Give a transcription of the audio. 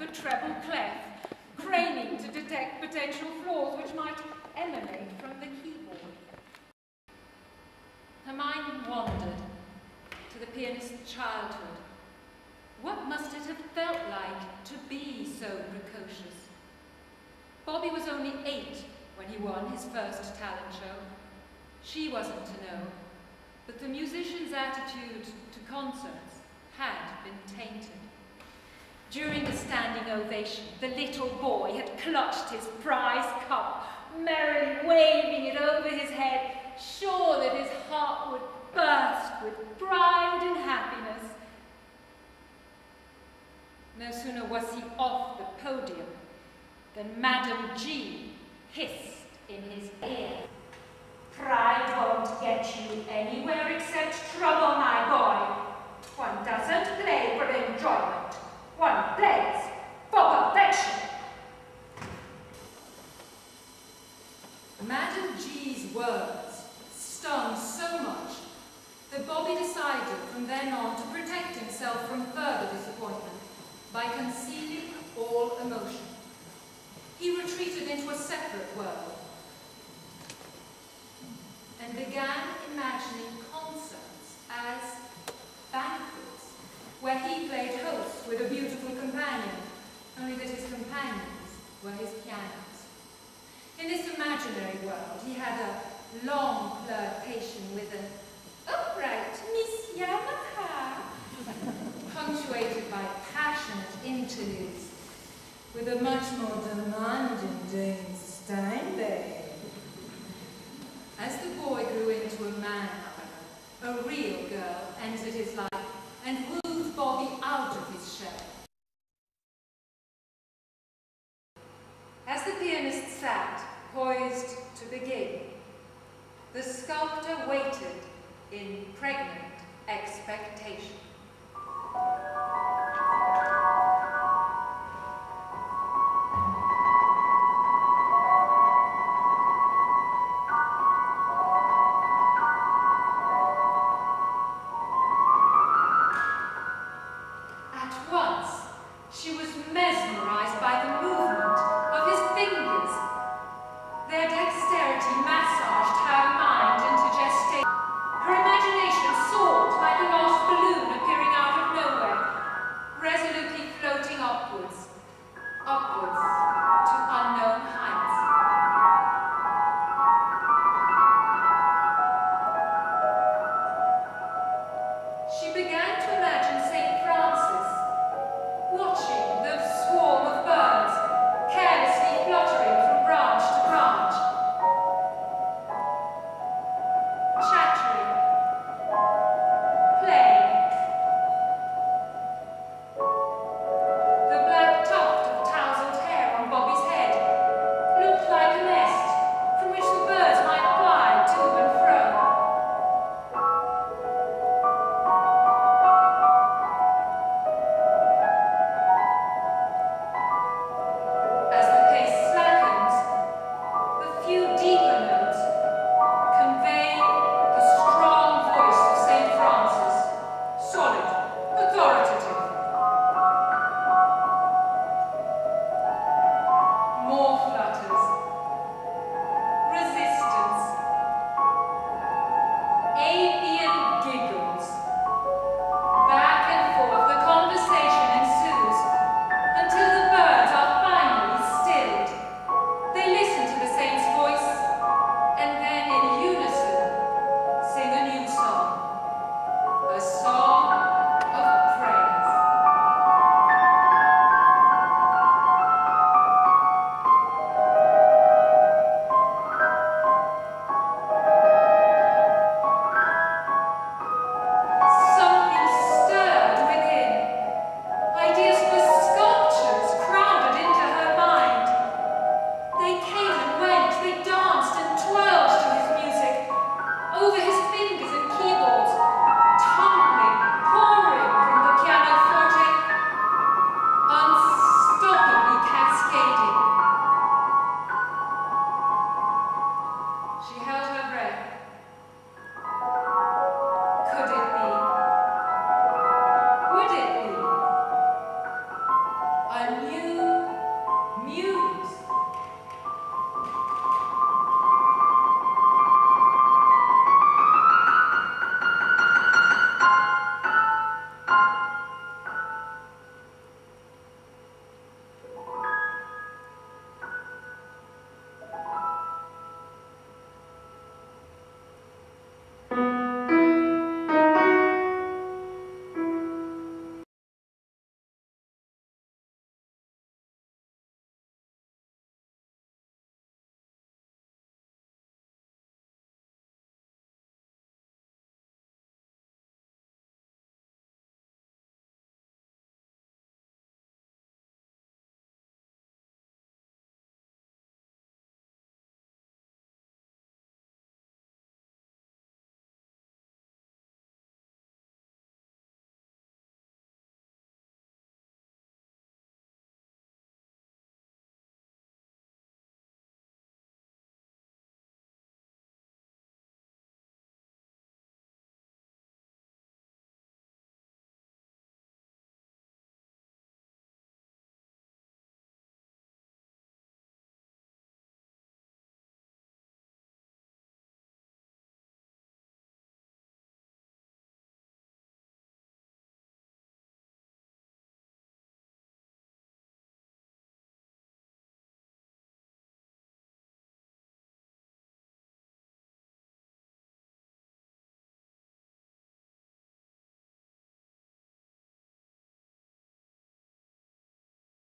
the treble clef, craning to detect potential flaws which might emanate from the keyboard. Her mind wandered to the pianist's childhood. What must it have felt like to be so precocious? Bobby was only 8 when he won his first talent show. She wasn't to know, but the musician's attitude to concerts had been tainted. During the standing ovation, the little boy had clutched his prize cup, merrily waving it over his head, sure that his heart would burst with pride and happiness. No sooner was he off the podium than Madam G hissed in his ear. "Pride won't get you anywhere except trouble, my boy. One doesn't play for enjoyment. One plays for perfection." Madam G's words stung so much that Bobby decided from then on to protect himself from further disappointment by concealing all emotion. He retreated into a separate world and began imagining concerts as banquets, where he played host with a beautiful companion, only that his companions were his pianos. In this imaginary world, he had a long flirtation with an upright Miss Yamaha, punctuated by passionate interludes with a much more demanding Dame Steinbeck. As the boy grew into a man, however, a real girl entered his life and wooed Bobby out of his shell. As the pianist sat, poised to begin, the sculptor waited in pregnant expectation.